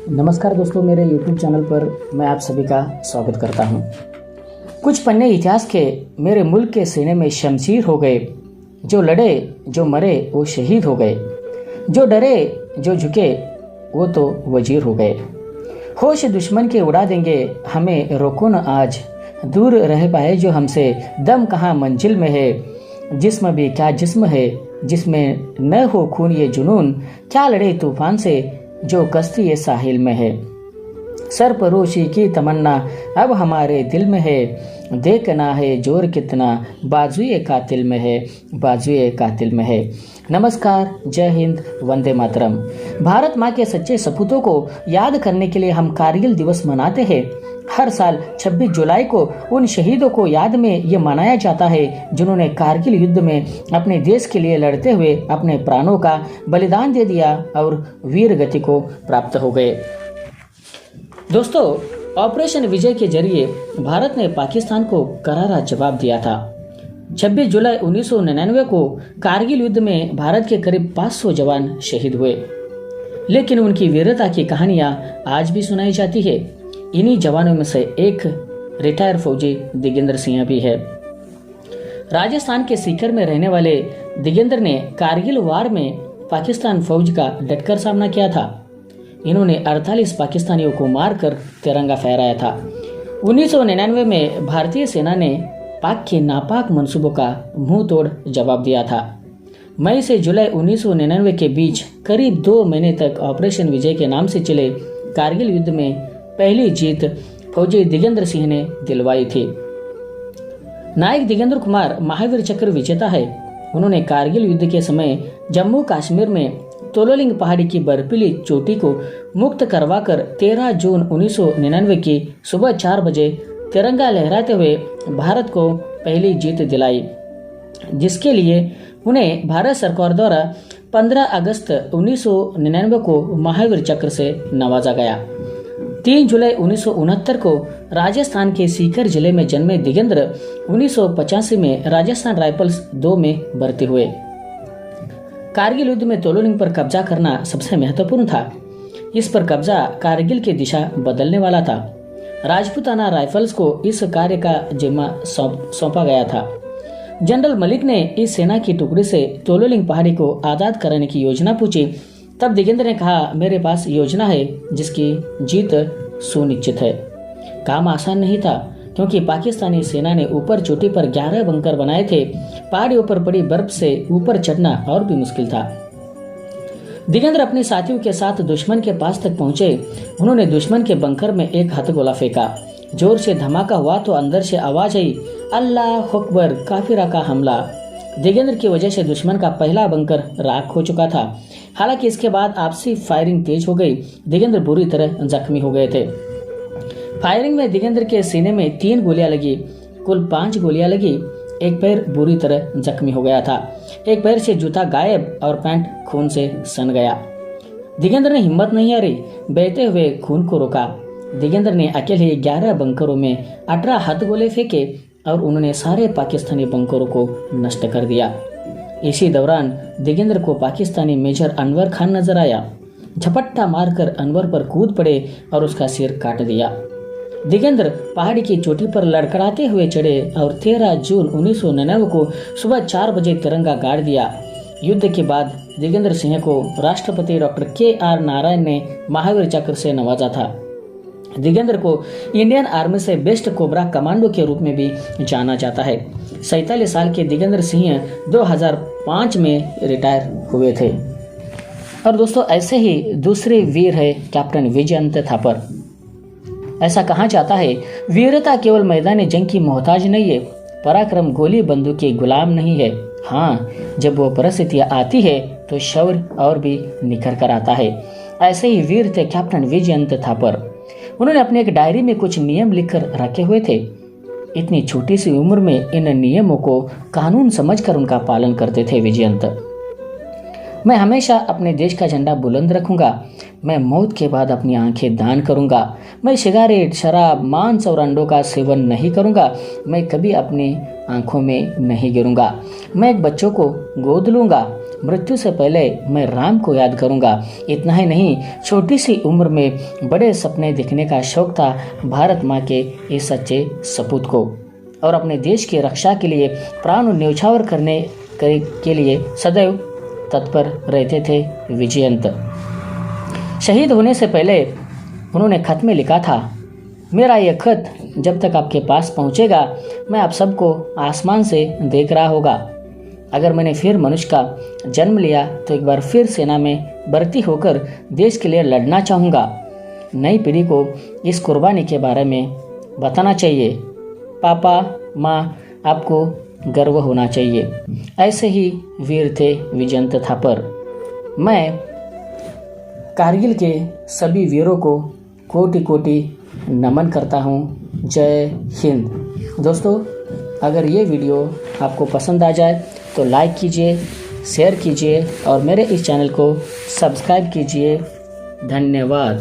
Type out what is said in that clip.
नमस्कार दोस्तों, मेरे YouTube चैनल पर मैं आप सभी का स्वागत करता हूं। कुछ पन्ने इतिहास के मेरे मुल्क के सीने में शमशीर हो गए। जो लड़े जो मरे वो शहीद हो गए, जो डरे जो झुके वो तो वजीर हो गए। होश दुश्मन के उड़ा देंगे, हमें रोको न आज। दूर रह पाए जो हमसे, दम कहाँ मंजिल में है। जिस्म भी क्या जिस्म है, जिसमें न हो खून ये जुनून। क्या लड़े तूफान से, जो कश्ती ये साहिल में है। सरफरोशी की तमन्ना अब हमारे दिल में है। देखना है जोर कितना, बाजुए कातिल में है, बाजुए कातिल में है। नमस्कार, जय हिंद, वंदे मातरम। भारत माँ के सच्चे सपूतों को याद करने के लिए हम कारगिल दिवस मनाते हैं। हर साल 26 जुलाई को उन शहीदों को याद में ये मनाया जाता है जिन्होंने कारगिल युद्ध में अपने देश के लिए लड़ते हुए अपने प्राणों का बलिदान दे दिया और वीर गति को प्राप्त हो गए। दोस्तों, ऑपरेशन विजय के जरिए भारत ने पाकिस्तान को करारा जवाब दिया था। 26 जुलाई 1999 को कारगिल युद्ध में भारत के करीब 500 जवान शहीद हुए, लेकिन उनकी वीरता की कहानियां आज भी सुनाई जाती है। इन्हीं जवानों में से एक रिटायर फौजी दिगेंद्र सिंह भी है। राजस्थान के सीकर में रहने वाले दिगेंद्र ने कारगिल वार में पाकिस्तान फौज का डटकर सामना किया था। इन्होंने 48 पाकिस्तानियों को मारकर तिरंगा फहराया था। 1999 में भारतीय सेना ने पाक के नापाक मंसूबों का मुंह तोड़ जवाब दिया था। मई से जुलाई 1999 के बीच करीब 2 महीने तक ऑपरेशन विजय के नाम से चले कारगिल युद्ध में पहली जीत फौजी दिगेंद्र सिंह ने दिलवाई थी। नायक दिगेंद्र कुमार महावीर चक्र विजेता है। उन्होंने कारगिल युद्ध के समय जम्मू कश्मीर में तोलोलिंग पहाड़ी की बर्फीली चोटी को मुक्त करवाकर 13 जून 1999 की सुबह 4 बजे तिरंगा लहराते हुए भारत को पहली जीत दिलाई, जिसके लिए उन्हें भारत सरकार द्वारा 15 अगस्त 1999 को महावीर चक्र से नवाजा गया। 3 जुलाई 1969 को राजस्थान के सीकर जिले में जन्मे दिगेंद्र 1985 में राजस्थान राइफल्स 2 में भर्ती हुए। कारगिल युद्ध में तोलोलिंग पर कब्जा करना सबसे महत्वपूर्ण था। इस पर कब्जा कारगिल की दिशा बदलने वाला था। राजपूताना राइफल्स को इस कार्य का जिम्मा सौंपा गया था। जनरल मलिक ने इस सेना की टुकड़ी से तोलोलिंग पहाड़ी को आजाद कराने की योजना पूछी। तब दिगेंद्र ने कहा, मेरे पास योजना है जिसकी जीत सुनिश्चित है। काम आसान नहीं था, क्योंकि पाकिस्तानी सेना ने ऊपर चोटी पर 11 बंकर बनाए थे। पहाड़ियों पर पड़ी बर्फ से ऊपर चढ़ना और भी मुश्किल था। दिगेंद्र अपने साथियों के साथ दुश्मन के पास तक पहुंचे। उन्होंने दुश्मन के बंकर में एक हथगोला फेंका। जोर से धमाका हुआ तो अंदर से आवाज आई, अल्लाह अकबर, काफिरा का हमला। दिगेंद्र की वजह से दुश्मन का पहला बंकर राख हो चुका था। हालांकि इसके बाद आपसी फायरिंग तेज हो गई। दिगेंद्र बुरी तरह जख्मी हो गए थे। फायरिंग में दिगेंद्र के सीने में 3 गोलियां लगी। कुल 5 गोलियां लगी। एक पैर बुरी तरह जख्मी हो गया था। एक पैर से जूता गायब और पैंट खून से सन गया। दिगेंद्र ने हिम्मत नहीं हारी, बहते हुए खून को रोका। दिगेंद्र ने अकेले 11 बंकरों में 18 हथगोले फेंके और उन्होंने सारे पाकिस्तानी बंकरों को नष्ट कर दिया। इसी दौरान दिगेंद्र को पाकिस्तानी मेजर अनवर खान नजर आया। झपट्टा मारकर अनवर पर कूद पड़े और उसका सिर काट दिया। दिगेंद्र पहाड़ी की चोटी पर लड़खड़ाते हुए चढ़े और 13 जून 1999 को सुबह 4 बजे तिरंगा गाड़ दिया। युद्ध के बाद दिगेंद्र सिंह को राष्ट्रपति डॉक्टर KR नारायण ने महावीर चक्र से नवाजा था। दिगेंद्र को इंडियन आर्मी से बेस्ट कोबरा कमांडो के रूप में भी जाना जाता है। 47 साल के दिगेंद्र सिंह 2005 में रिटायर हुए थे। और दोस्तों, ऐसे ही दूसरे वीर है कैप्टन विजयंत थापर। ऐसा कहा जाता है, वीरता केवल मैदान जंग की मोहताज नहीं है, पराक्रम गोली बंदूक की गुलाम नहीं है। हाँ, जब वो परिस्थितियां आती है तो शौर्य और भी निखर कर आता है। ऐसे ही वीर थे कैप्टन विजयंत थापर। उन्होंने अपने एक डायरी में कुछ नियम लिखकर रखे हुए थे। इतनी छोटी सी उम्र में इन नियमों को कानून समझकर उनका पालन करते थे विजयंत। मैं हमेशा अपने देश का झंडा बुलंद रखूंगा। मैं मौत के बाद अपनी आंखें दान करूंगा। मैं सिगारेट, शराब, मांस और अंडों का सेवन नहीं करूंगा। मैं कभी अपनी आंखों में नहीं गिरूंगा। मैं एक बच्चों को गोद लूंगा। मृत्यु से पहले मैं राम को याद करूंगा। इतना ही नहीं, छोटी सी उम्र में बड़े सपने देखने का शौक था भारत माँ के इस सच्चे सपूत को, और अपने देश की रक्षा के लिए प्राण न्यौछावर करने के लिए सदैव तत्पर रहते थे विजयंत। शहीद होने से पहले उन्होंने खत में लिखा था, मेरा यह खत जब तक आपके पास पहुंचेगा मैं आप सबको आसमान से देख रहा होगा। अगर मैंने फिर मनुष्य का जन्म लिया तो एक बार फिर सेना में भर्ती होकर देश के लिए लड़ना चाहूँगा। नई पीढ़ी को इस कुर्बानी के बारे में बताना चाहिए। पापा, माँ, आपको गर्व होना चाहिए। ऐसे ही वीर थे विजयंत थापर। मैं कारगिल के सभी वीरों को कोटि कोटि नमन करता हूँ। जय हिंद। दोस्तों, अगर ये वीडियो आपको पसंद आ जाए तो लाइक कीजिए, शेयर कीजिए और मेरे इस चैनल को सब्सक्राइब कीजिए। धन्यवाद।